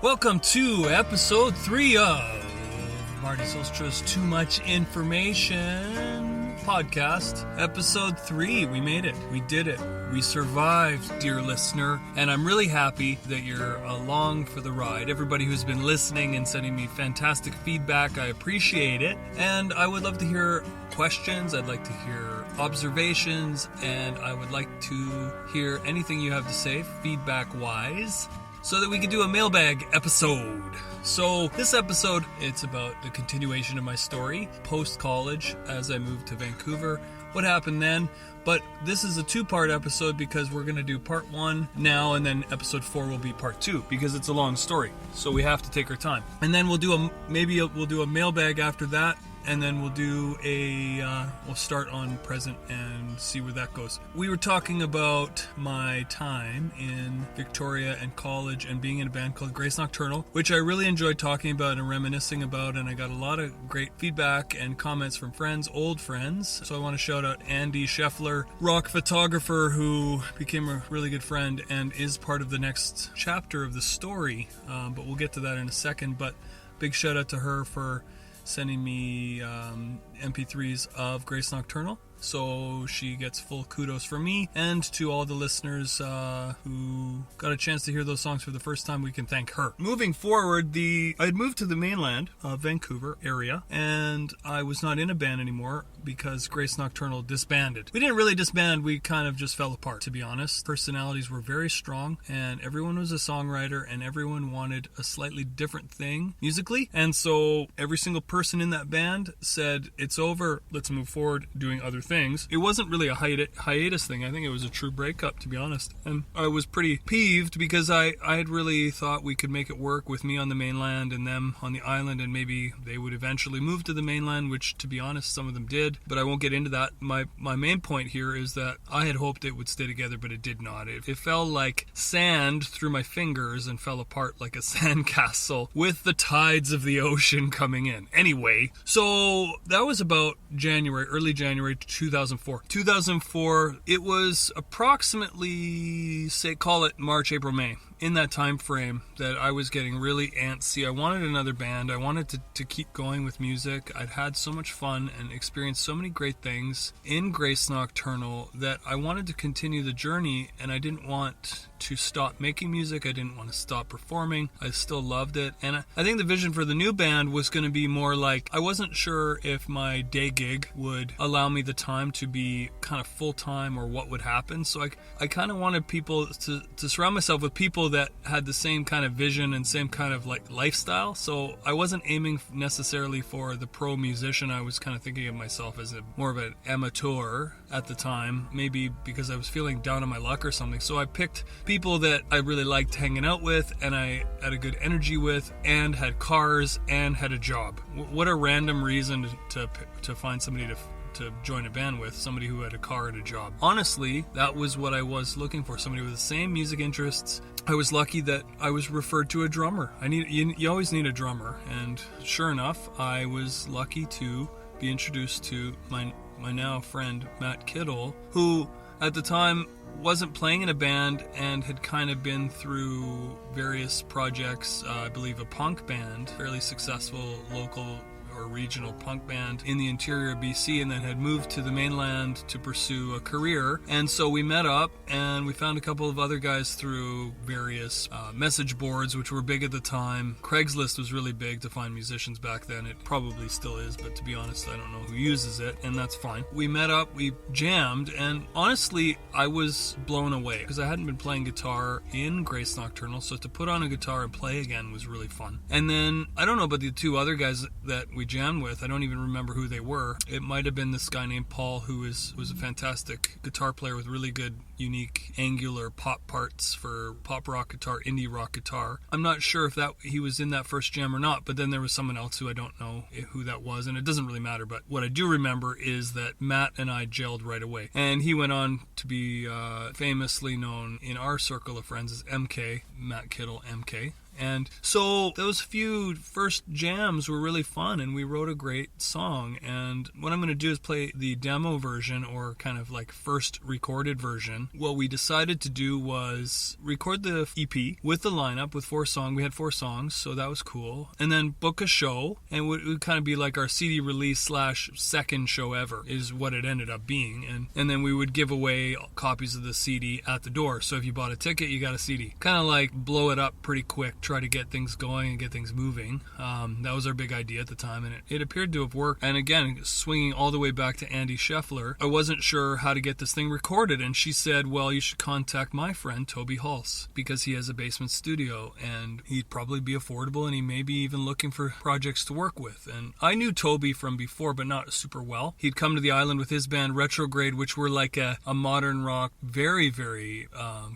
Welcome to episode 3 of Marty Silstra's Too Much Information podcast. Episode 3, we made it. We did it. We survived, dear listener, and I'm really happy that you're along for the ride. Everybody who's been listening and sending me fantastic feedback, I appreciate it. And I would love to hear questions. I'd like to hear observations, and I would like to hear anything you have to say feedback-wise, so that we can do a mailbag episode. So this episode, it's about the continuation of my story post-college as I moved to Vancouver. What happened then? But this is a 2-part episode because we're going to do part 1 now, and then episode 4 will be part 2 because it's a long story. So we have to take our time. And then we'll do a mailbag after that. And then we'll start on present and see where that goes. We were talking about my time in Victoria and college and being in a band called Grace Nocturnal, which I really enjoyed talking about and reminiscing about, and I got a lot of great feedback and comments from friends, old friends. So I want to shout out Andy Scheffler, rock photographer who became a really good friend and is part of the next chapter of the story. But we'll get to that in a second. But big shout out to her for sending me MP3s of Grace Nocturnal, so she gets full kudos from me, and to all the listeners who got a chance to hear those songs for the first time, we can thank her. Moving forward, I had moved to the mainland, Vancouver area, and I was not in a band anymore because Grace Nocturnal disbanded. We didn't really disband, we kind of just fell apart, to be honest. Personalities were very strong, and everyone was a songwriter, and everyone wanted a slightly different thing musically, and so every single person in that band said, it's over, let's move forward doing other things. It wasn't really a hiatus thing. I think it was a true breakup, to be honest. And I was pretty peeved because I had really thought we could make it work with me on the mainland and them on the island, and maybe they would eventually move to the mainland, which, to be honest, some of them did, but I won't get into that. My main point here is that I had hoped it would stay together, but it did not. It fell like sand through my fingers and fell apart like a sandcastle with the tides of the ocean coming in. Anyway, so that was about early January 2004. 2004, it was approximately, call it March, April, May. In that time frame that I was getting really antsy. I wanted another band. I wanted to keep going with music. I'd had so much fun and experienced so many great things in Grace Nocturnal that I wanted to continue the journey, and I didn't want to stop making music. I didn't want to stop performing. I still loved it. And I think the vision for the new band was going to be more like, I wasn't sure if my day gig would allow me the time to be kind of full-time or what would happen. So I kind of wanted people to surround myself with people that had the same kind of vision and same kind of like lifestyle. So I wasn't aiming necessarily for the pro musician. I was kind of thinking of myself as more of an amateur at the time, maybe because I was feeling down on my luck or something. So I picked people that I really liked hanging out with and I had a good energy with and had cars and had a job. What a random reason to find somebody to join a band with, somebody who had a car and a job. Honestly, that was what I was looking for, somebody with the same music interests. I was lucky that I was referred to a drummer. You always need a drummer, and sure enough, I was lucky to be introduced to my now friend Matt Kittle, who at the time wasn't playing in a band and had kind of been through various projects. I believe a punk band, fairly successful local or regional punk band in the interior of BC, and then had moved to the mainland to pursue a career. And so we met up and we found a couple of other guys through various message boards, which were big at the time. Craigslist was really big to find musicians back then. It probably still is, but to be honest, I don't know who uses it, and that's fine. We met up, we jammed, and honestly, I was blown away because I hadn't been playing guitar in Grace Nocturnal, so to put on a guitar and play again was really fun. And then, I don't know about the two other guys that we jammed with. I don't even remember who they were. It might have been this guy named Paul, who was a fantastic guitar player with really good, unique, angular pop parts for pop rock guitar, indie rock guitar. I'm not sure if he was in that first jam or not, but then there was someone else who I don't know who that was, and it doesn't really matter, but what I do remember is that Matt and I gelled right away. And he went on to be famously known in our circle of friends as MK, Matt Kittle, MK. And so those few first jams were really fun, and we wrote a great song. And what I'm going to do is play the demo version, or kind of like first recorded version. What we decided to do was record the EP with the lineup with 4 songs. We had 4 songs, so that was cool. And then book a show, and it would kind of be like our CD release / second show ever is what it ended up being. And then we would give away copies of the CD at the door. So if you bought a ticket, you got a CD. Kind of like blow it up pretty quick, try to get things going and get things moving. That was our big idea at the time, and it appeared to have worked. And again, swinging all the way back to Andy Scheffler, I wasn't sure how to get this thing recorded, and she said, well, you should contact my friend Toby Hulse, because he has a basement studio, and he'd probably be affordable, and he may be even looking for projects to work with. And I knew Toby from before, but not super well. He'd come to the island with his band Retrograde, which were like a modern rock, very, very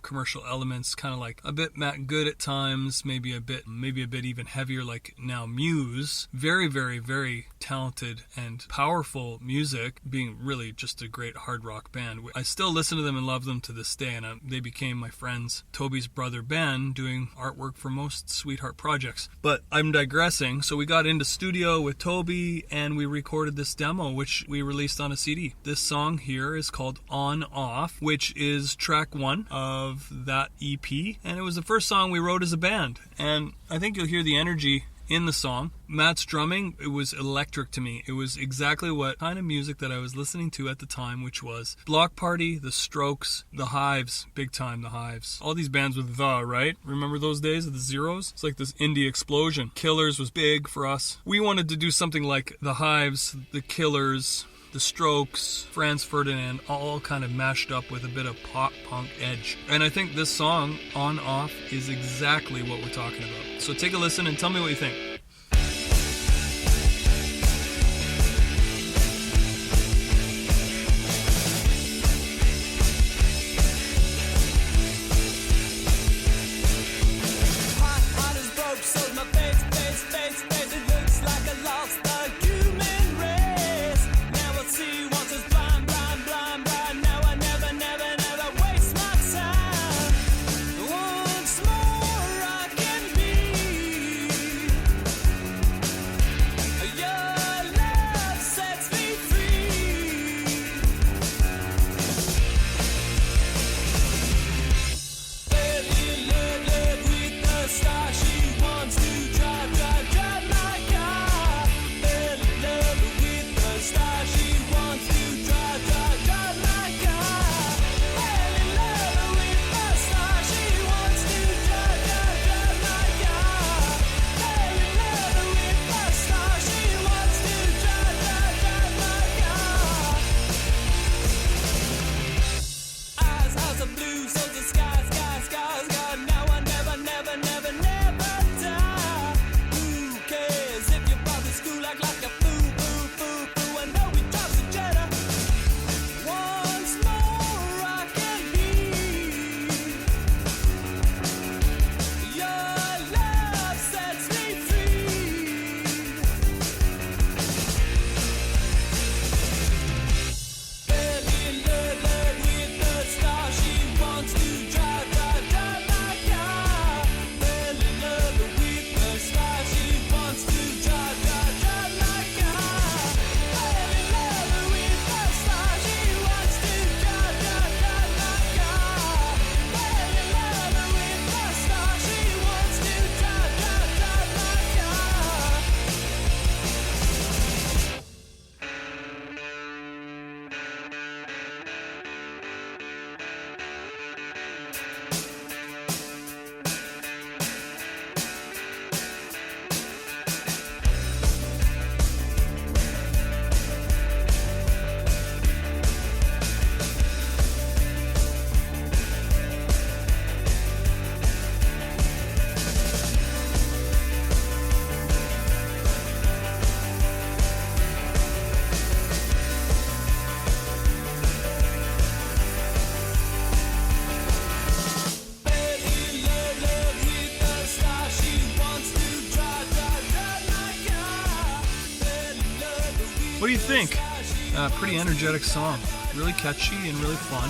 commercial elements, kind of like a bit Matt Good at times, maybe a bit even heavier, like now Muse. Very, very, very talented and powerful music, being really just a great hard rock band. I still listen to them and love them to this day, and they became my friends. Toby's brother Ben, doing artwork for most Sweetheart projects. But I'm digressing. So we got into studio with Toby, and we recorded this demo, which we released on a CD. This song here is called On Off, which is track 1 of that EP, and it was the first song we wrote as a band. And I think you'll hear the energy in the song. Matt's drumming, it was electric to me. It was exactly what kind of music that I was listening to at the time, which was Block Party, The Strokes, The Hives, big time The Hives. All these bands with the, right? Remember those days of the Zeros? It's like this indie explosion. Killers was big for us. We wanted to do something like The Hives, The Killers, The Strokes, Franz Ferdinand, all kind of mashed up with a bit of pop punk edge. And I think this song, On Off, is exactly what we're talking about. So take a listen and tell me what you think. What do you think? Pretty energetic song. Really catchy and really fun.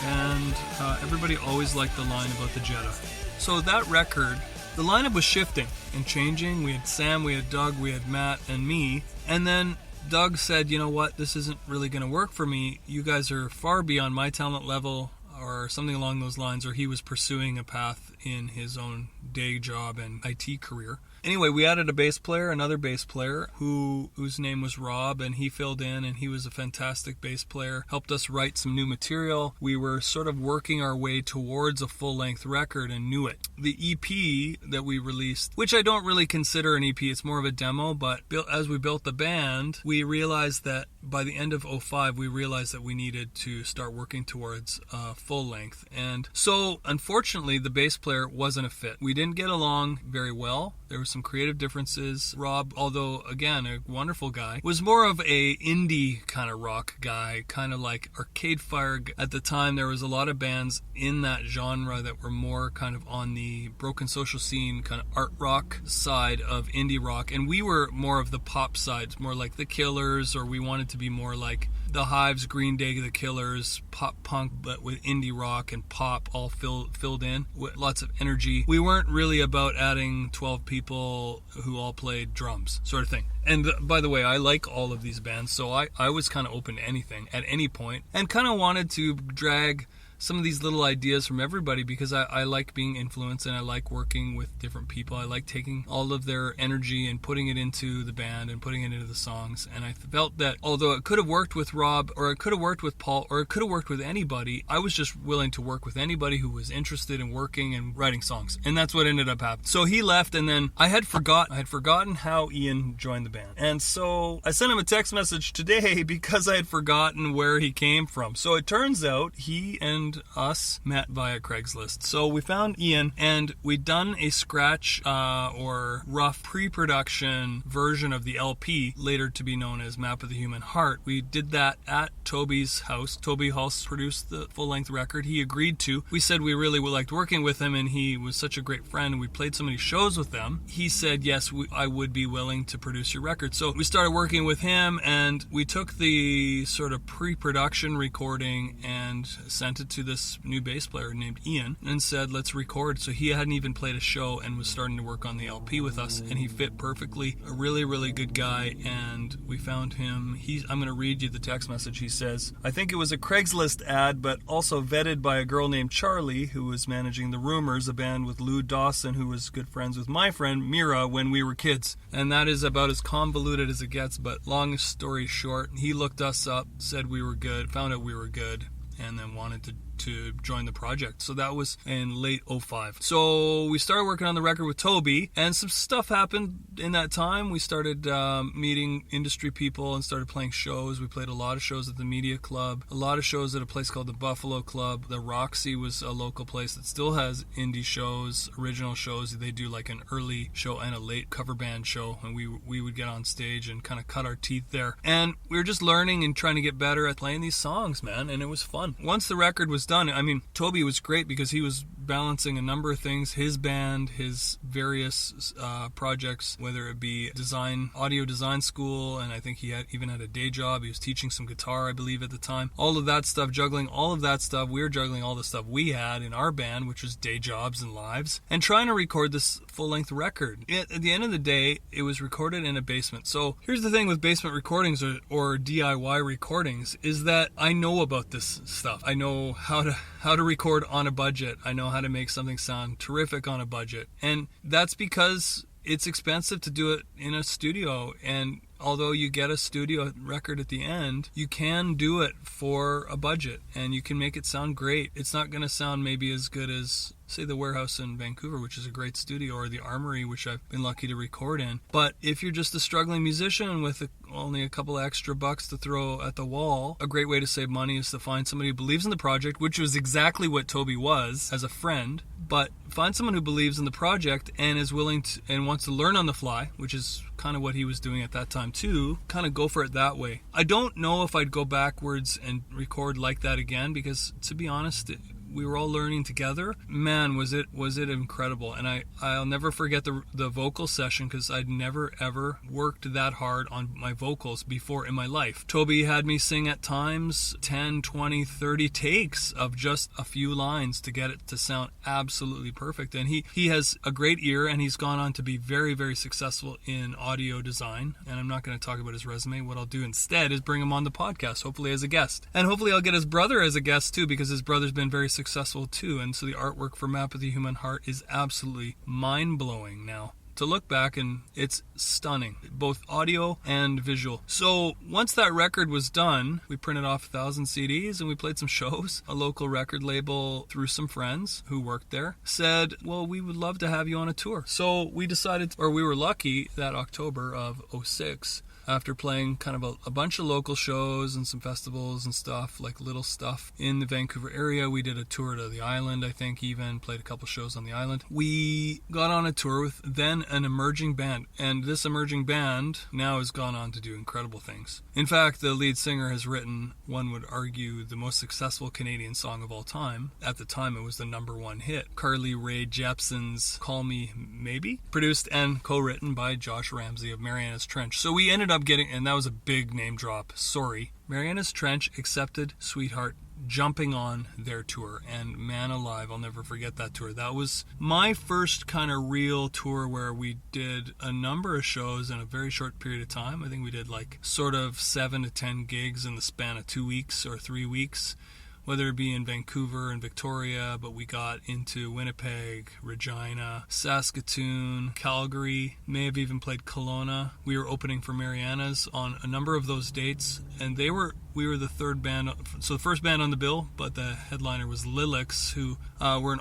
And everybody always liked the line about the Jetta. So that record the lineup was shifting and changing. We had Sam, we had Doug, we had Matt, and me. And then Doug said, you know what, this isn't really going to work for me. You guys are far beyond my talent level, or something along those lines, or he was pursuing a path in his own day job and IT career. Anyway, we added a bass player, another bass player, whose name was Rob, and he filled in, and he was a fantastic bass player, helped us write some new material. We were sort of working our way towards a full-length record and knew it. The EP that we released, which I don't really consider an EP, it's more of a demo, but as we built the band, we realized that by the end of 2005, we realized that we needed to start working towards full length. And so, unfortunately, the bass player wasn't a fit. We didn't get along very well. There were some creative differences. Rob, although, again, a wonderful guy, was more of a indie kind of rock guy, kind of like Arcade Fire. At the time, there was a lot of bands in that genre that were more kind of on the broken social scene, kind of art rock side of indie rock. And we were more of the pop side, more like The Killers, or we wanted to be more like The Hives, Green Day, The Killers, pop punk, but with indie rock and pop all filled in with lots of energy. We weren't really about adding 12 people who all played drums, sort of thing. And by the way, I like all of these bands, so I was kind of open to anything at any point, and kind of wanted to drag some of these little ideas from everybody, because I like being influenced and I like working with different people. I like taking all of their energy and putting it into the band and putting it into the songs. And I felt that although it could have worked with Rob, or it could have worked with Paul, or it could have worked with anybody, I was just willing to work with anybody who was interested in working and writing songs. And that's what ended up happening. So he left, and then I had forgotten how Ian joined the band. And so I sent him a text message today because I had forgotten where he came from. So it turns out he and us met via Craigslist. So we found Ian, and we'd done a scratch or rough pre-production version of the LP, later to be known as Map of the Human Heart. We did that at Toby's house. Toby Hulse produced the full-length record. He agreed to. We said we really liked working with him, and he was such a great friend, and we played so many shows with them. He said, yes, I would be willing to produce your record. So we started working with him, and we took the sort of pre-production recording and sent it to this new bass player named Ian and said, let's record. So he hadn't even played a show and was starting to work on the LP with us, and he fit perfectly. A really, really good guy, and we found him. I'm going to read you the text message. He says, I think it was a Craigslist ad, but also vetted by a girl named Charlie, who was managing the Rumors, a band with Lou Dawson, who was good friends with my friend Mira when we were kids. And that is about as convoluted as it gets, but long story short, he looked us up, said we were good, found out we were good, and then wanted to join the project. So that was in late 2005. So we started working on the record with Toby, and some stuff happened in that time. We started meeting industry people and started playing shows. We played a lot of shows at the Media Club, a lot of shows at a place called the Buffalo Club. The Roxy was a local place that still has indie shows, original shows. They do like an early show and a late cover band show, and we would get on stage and kind of cut our teeth there. And we were just learning and trying to get better at playing these songs, man, and it was fun. Once the record was done, I mean, Toby was great because he was balancing a number of things, his band, his various projects, whether it be audio design school, and I think he even had a day job. He was teaching some guitar, I believe, at the time. All of that stuff, juggling all of that stuff. We were juggling all the stuff we had in our band, which was day jobs and lives, and trying to record this full-length record. At the end of the day, it was recorded in a basement. So here's the thing with basement recordings or DIY recordings, is that I know about this stuff. I know how to record on a budget. I know how to make something sound terrific on a budget. And that's because it's expensive to do it in a studio. And although you get a studio record at the end, you can do it for a budget and you can make it sound great. It's not going to sound maybe as good as, say, the Warehouse in Vancouver, which is a great studio, or the Armory, which I've been lucky to record in. But if you're just a struggling musician with only a couple of extra bucks to throw at the wall, a great way to save money is to find somebody who believes in the project, which was exactly what Toby was as a friend. But find someone who believes in the project and is willing to and wants to learn on the fly, which is kind of what he was doing at that time too. Kind of go for it that way. I don't know if I'd go backwards and record like that again, because to be honest, we were all learning together. Man, was it incredible. And I'll never forget the vocal session, because I'd never ever worked that hard on my vocals before in my life. Toby had me sing at times 10, 20, 30 takes of just a few lines to get it to sound absolutely perfect. And he has a great ear, and he's gone on to be very, very successful in audio design. And I'm not going to talk about his resume. What I'll do instead is bring him on the podcast, hopefully as a guest. And hopefully I'll get his brother as a guest too, because his brother's been very successful too. And so the artwork for Map of the Human Heart is absolutely mind-blowing now to look back, and it's stunning, both audio and visual. So once that record was done, we printed off 1,000 CDs and we played some shows. A local record label, through some friends who worked there, said, well, we would love to have you on a tour. So we decided, or we were lucky that October of 2006, after playing kind of a bunch of local shows and some festivals and stuff, like little stuff in the Vancouver area. We did a tour to the island, I think, even played a couple shows on the island. We got on a tour with then an emerging band, and this emerging band now has gone on to do incredible things. In fact, the lead singer has written, one would argue, the most successful Canadian song of all time. At the time, it was the #1 hit, Carly Rae Jepsen's Call Me Maybe, produced and co-written by Josh Ramsey of Mariana's Trench. So we ended up getting, and that was a big name drop, sorry, Mariana's Trench accepted Sweetheart jumping on their tour, and man alive, I'll never forget that tour. That was my first kind of real tour where we did a number of shows in a very short period of time. I think we did like sort of 7 to 10 gigs in the span of 2 weeks or 3 weeks, whether it be in Vancouver and Victoria, but we got into Winnipeg, Regina, Saskatoon, Calgary, may have even played Kelowna. We were opening for Mariana's on a number of those dates, and we were the third band, so the first band on the bill, but the headliner was Lilacs, who were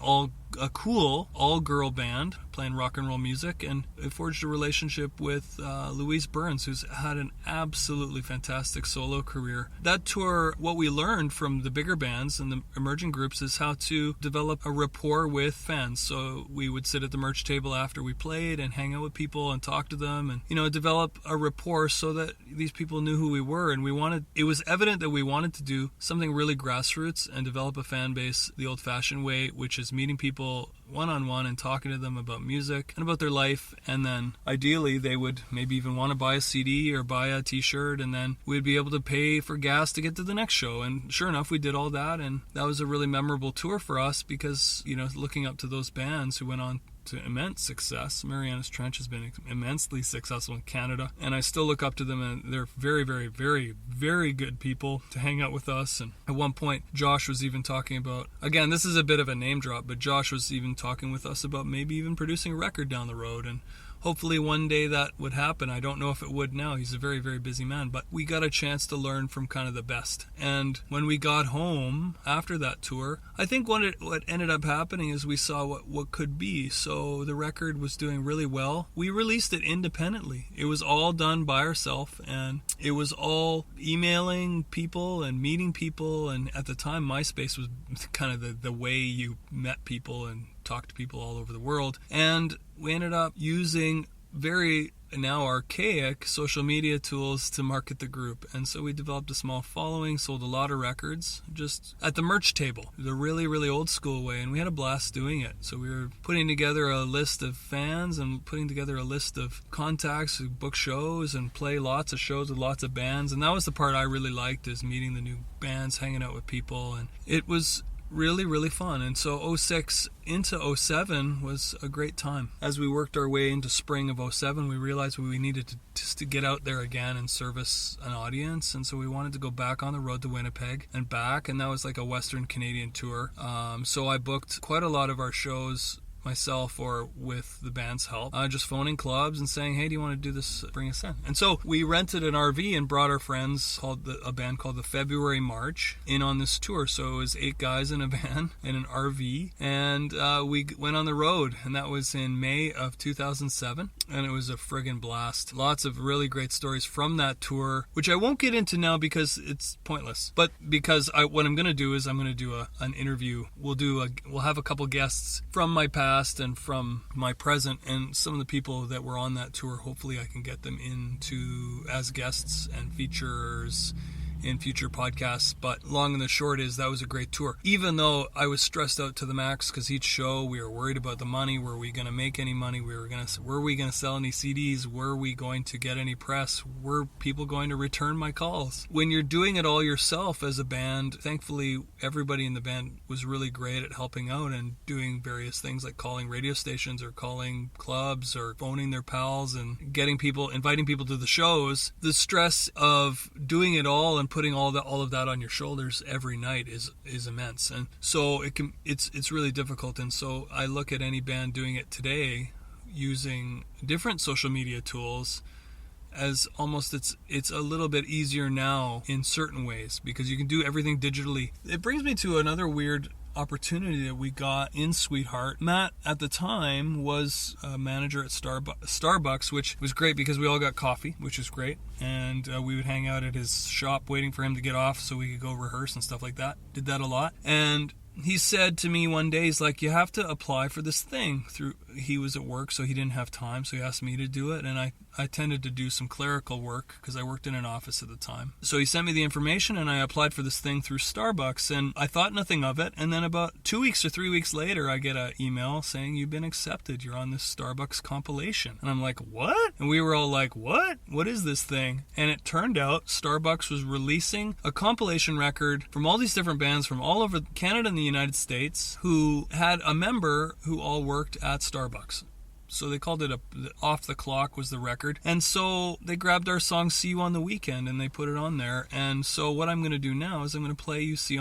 a cool all-girl band playing rock and roll music, and it forged a relationship with Louise Burns, who's had an absolutely fantastic solo career. That tour, what we learned from the bigger bands and the emerging groups is how to develop a rapport with fans. So we would sit at the merch table after we played and hang out with people and talk to them, and develop a rapport so that these people knew who we were. And it was evident that we wanted to do something really grassroots and develop a fan base the old-fashioned way, which is meeting people one-on-one and talking to them about music and about their life, and then ideally they would maybe even want to buy a CD or buy a t-shirt, and then we'd be able to pay for gas to get to the next show. And sure enough, we did all that, and that was a really memorable tour for us because, looking up to those bands who went on to immense success. Mariana's Trench has been immensely successful in Canada, and I still look up to them, and they're very, very, very, very good people to hang out with us. And at one point, Josh was even talking about, again, this is a bit of a name drop, but Josh was even talking with us about maybe even producing a record down the road, and hopefully one day that would happen. I don't know if it would now. He's a very, very busy man, but we got a chance to learn from kind of the best. And when we got home after that tour, I think what ended up happening is we saw what could be. So the record was doing really well. We released it independently. It was all done by ourselves, and it was all emailing people and meeting people. And at the time, MySpace was kind of the way you met people and talked to people all over the world. And we ended up using very now archaic social media tools to market the group. And so we developed a small following, sold a lot of records just at the merch table, the really, really old school way. And we had a blast doing it. So we were putting together a list of fans and putting together a list of contacts who book shows and play lots of shows with lots of bands. And that was the part I really liked, is meeting the new bands, hanging out with people. And it was really, really fun. And so 2006 into 2007 was a great time. As we worked our way into spring of 2007, we realized we needed to get out there again and service an audience. And so we wanted to go back on the road to Winnipeg and back. And that was like a Western Canadian tour. So I booked quite a lot of our shows myself or with the band's help, just phoning clubs and saying, hey, do you want to do this? Bring us in. And so we rented an RV and brought our friends, a band called the February March, in on this tour. So it was 8 guys in a van in an RV, and we went on the road, and that was in May of 2007, and it was a friggin' blast. Lots of really great stories from that tour, which I won't get into now because it's pointless, but because what I'm going to do is I'm going to do an interview. We'll have a couple guests from my past and from my present, and some of the people that were on that tour, hopefully I can get them into as guests and features in future podcasts. But long and the short is that was a great tour. Even though I was stressed out to the max because each show we were worried about the money. Were we going to make any money? Were we going to sell any CDs? Were we going to get any press? Were people going to return my calls? When you're doing it all yourself as a band, thankfully everybody in the band was really great at helping out and doing various things like calling radio stations or calling clubs or phoning their pals and inviting people to the shows. The stress of doing it all and putting all of that on your shoulders every night is immense, and so it's really difficult. And so I look at any band doing it today using different social media tools as almost it's a little bit easier now in certain ways because you can do everything digitally. It brings me to another weird opportunity that we got in Sweetheart. Matt at the time was a manager at Starbucks, which was great because we all got coffee, which is great, and we would hang out at his shop waiting for him to get off so we could go rehearse and stuff like that. Did that a lot. And he said to me one day, he's like, you have to apply for this thing. He was at work, so he didn't have time, so he asked me to do it, and I tended to do some clerical work because I worked in an office at the time. So he sent me the information, and I applied for this thing through Starbucks, and I thought nothing of it, and then about 2 weeks or 3 weeks later, I get an email saying, you've been accepted, you're on this Starbucks compilation. And I'm like, what? And we were all like, what? What is this thing? And it turned out Starbucks was releasing a compilation record from all these different bands from all over Canada and the United States who had a member who all worked at Starbucks. So they called it Off the Clock was the record. And so they grabbed our song See You on the Weekend and they put it on there. And so what I'm going to do now is I'm going to play you See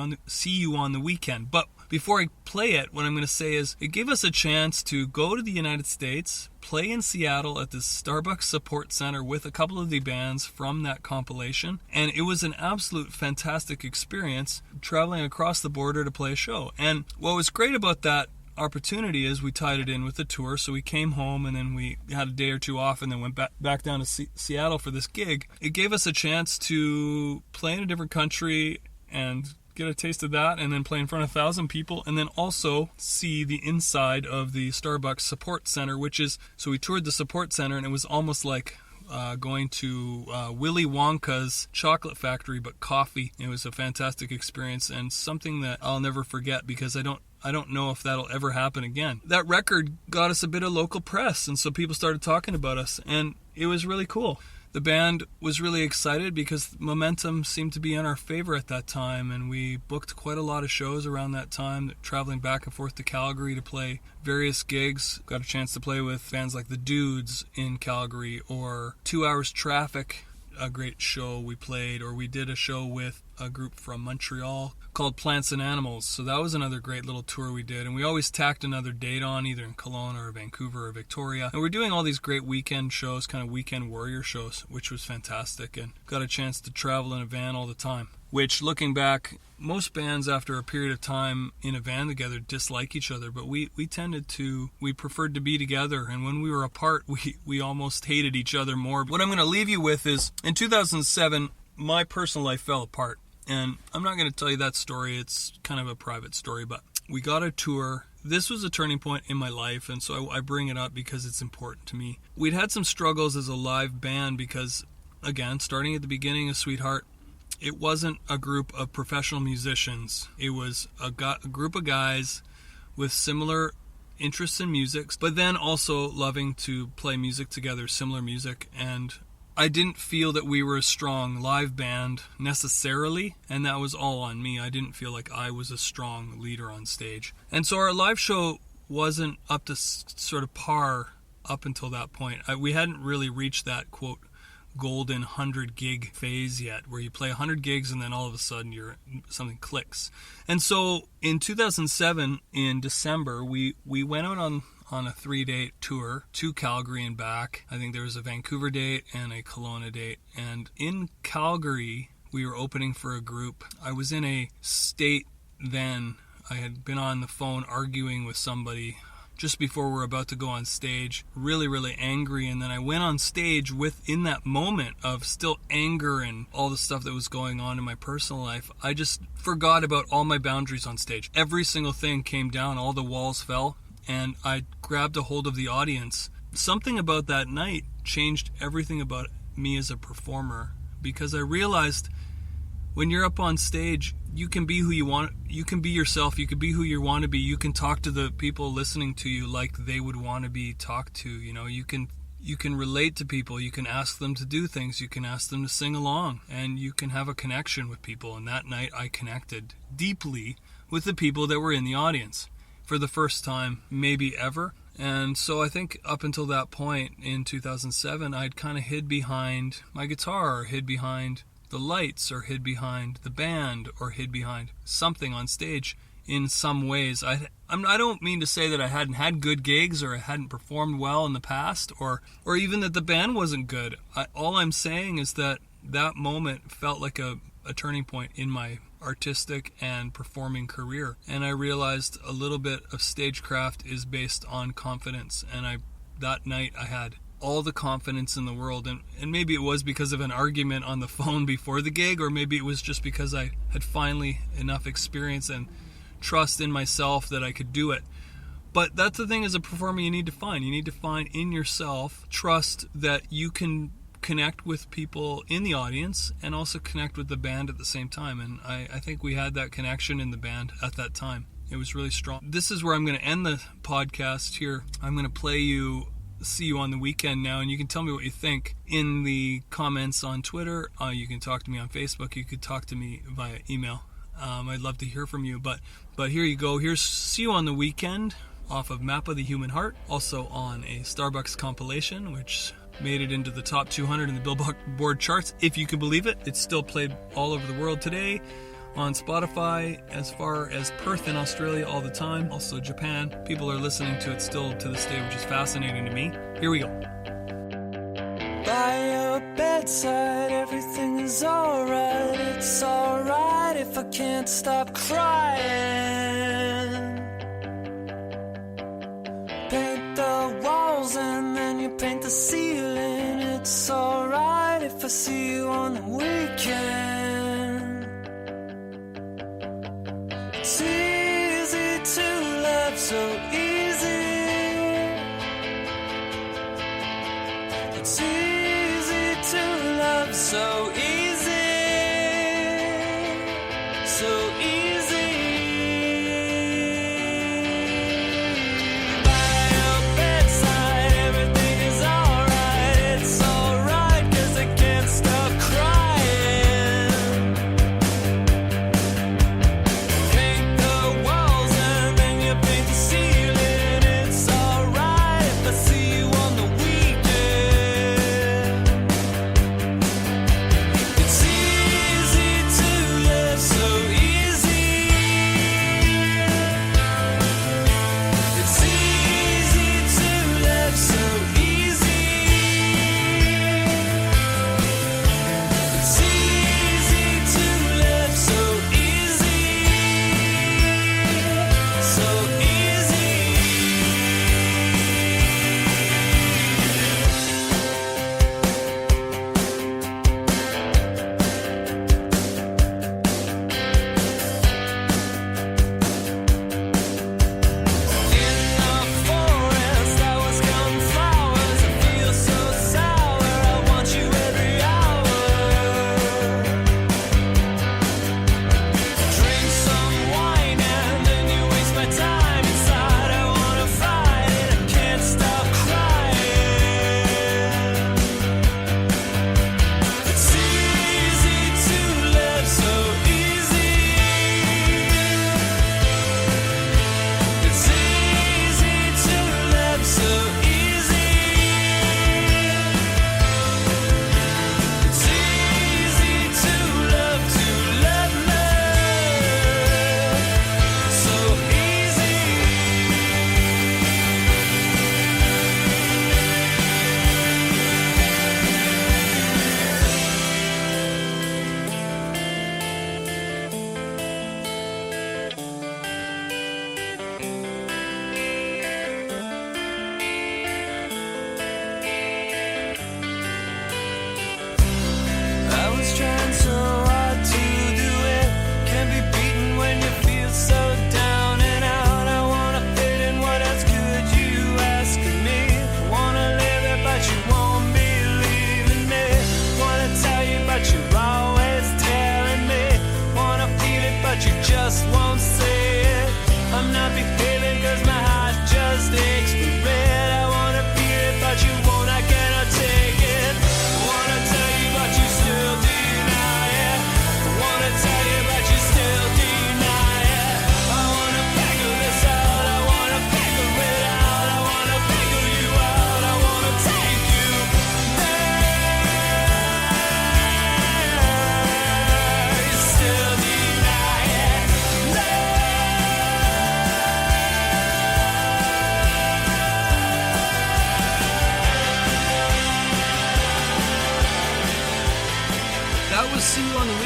You on the Weekend. But before I play it, what I'm going to say is it gave us a chance to go to the United States, play in Seattle at the Starbucks Support Center with a couple of the bands from that compilation. And it was an absolute fantastic experience traveling across the border to play a show. And what was great about that opportunity is we tied it in with the tour, so we came home and then we had a day or two off and then went back down to Seattle for this gig. It gave us a chance to play in a different country and get a taste of that, and then play in front of 1,000 people, and then also see the inside of the Starbucks Support Center, so we toured the Support Center, and it was almost like going to Willy Wonka's chocolate factory, but coffee. It was a fantastic experience and something that I'll never forget because I don't know if that'll ever happen again. That record got us a bit of local press, and so people started talking about us, and it was really cool. The band was really excited because momentum seemed to be in our favor at that time, and we booked quite a lot of shows around that time, traveling back and forth to Calgary to play various gigs. Got a chance to play with bands like The Dudes in Calgary, or 2 Hours Traffic, a great show we played, or we did a show with a group from Montreal called Plants and Animals. So that was another great little tour we did, and we always tacked another date on, either in Kelowna or Vancouver or Victoria. And we're doing all these great weekend shows, kind of weekend warrior shows, which was fantastic, and got a chance to travel in a van all the time. Which, looking back, most bands after a period of time in a van together dislike each other, but we preferred to be together, and when we were apart, we almost hated each other more. What I'm going to leave you with is, in 2007, my personal life fell apart. And I'm not going to tell you that story. It's kind of a private story, but we got a tour. This was a turning point in my life, and so I bring it up because it's important to me. We'd had some struggles as a live band because, again, starting at the beginning of Sweetheart, it wasn't a group of professional musicians. It was a group of guys with similar interests in music, but then also loving to play music together, similar music, and I didn't feel that we were a strong live band necessarily, and that was all on me. I didn't feel like I was a strong leader on stage. And so our live show wasn't up to sort of par up until that point. We hadn't really reached that, quote, golden 100 gig phase yet, where you play 100 gigs and then all of a sudden something clicks. And so in 2007, in December, we went out on a 3-date tour to Calgary and back. I think there was a Vancouver date and a Kelowna date. And in Calgary, we were opening for a group. I was in a state then. I had been on the phone arguing with somebody just before we were about to go on stage, really, really angry. And then I went on stage in that moment of still anger and all the stuff that was going on in my personal life. I just forgot about all my boundaries on stage. Every single thing came down, all the walls fell, and I grabbed a hold of the audience. Something about that night changed everything about me as a performer, because I realized when you're up on stage, you can be who you want. You can be yourself. You can be who you want to be. You can talk to the people listening to you like they would want to be talked to. You know, you can relate to people. You can ask them to do things. You can ask them to sing along, and you can have a connection with people. And that night I connected deeply with the people that were in the audience for the first time, maybe ever. And so I think up until that point in 2007, I'd kind of hid behind my guitar, or hid behind the lights, or hid behind the band, or hid behind something on stage in some ways. I don't mean to say that I hadn't had good gigs, or I hadn't performed well in the past, or even that the band wasn't good. All I'm saying is that moment felt like a turning point in my artistic and performing career, and I realized a little bit of stagecraft is based on confidence. And that night I had all the confidence in the world, and maybe it was because of an argument on the phone before the gig, or maybe it was just because I had finally enough experience and trust in myself that I could do it. But that's the thing, as a performer, you need to find in yourself trust that you can connect with people in the audience and also connect with the band at the same time. And I think we had that connection in the band at that time. It was really strong. This is where I'm going to end the podcast here. I'm going to play you See You on the Weekend now, and you can tell me what you think in the comments on Twitter. You can talk to me on Facebook. You could talk to me via email. I'd love to hear from you. But here you go. Here's See You on the Weekend off of Map of the Human Heart, also on a Starbucks compilation, which made it into the top 200 in the Billboard charts, if you can believe it. It's still played all over the world today, on Spotify, as far as Perth in Australia all the time, also Japan. People are listening to it still to this day, which is fascinating to me. Here we go. By your bedside, everything is alright. It's alright if I can't stop crying. Paint the walls and then you paint the ceiling. It's alright if I see you on the weekend. It's easy to love, so easy. It's easy to love, so easy. So easy.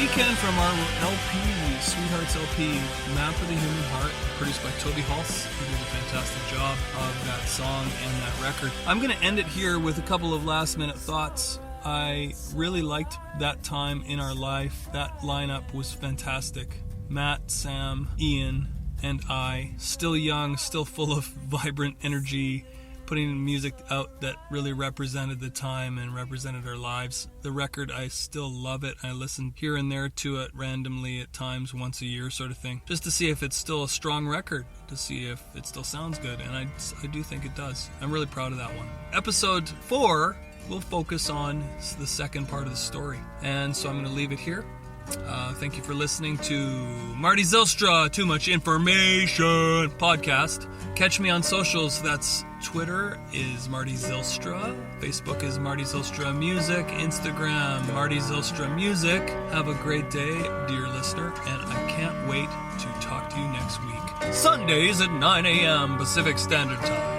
Weekend from our LP, Sweethearts LP, Map of the Human Heart, produced by Toby Hulse, who did a fantastic job of that song and that record. I'm going to end it here with a couple of last-minute thoughts. I really liked that time in our life. That lineup was fantastic. Matt, Sam, Ian, and I, still young, still full of vibrant energy, putting music out that really represented the time and represented our lives. The record, I still love it. I listen here and there to it randomly at times, once a year sort of thing, just to see if it's still a strong record, to see if it still sounds good, and I do think it does. I'm really proud of that one. Episode 4 will focus on the second part of the story, and so I'm going to leave it here. Thank you for listening to Marty Zylstra, Too Much Information podcast. Catch me on socials. That's Twitter is Marty Zylstra. Facebook is Marty Zylstra Music. Instagram, Marty Zylstra Music. Have a great day, dear listener, and I can't wait to talk to you next week. Sundays at 9 a.m. Pacific Standard Time.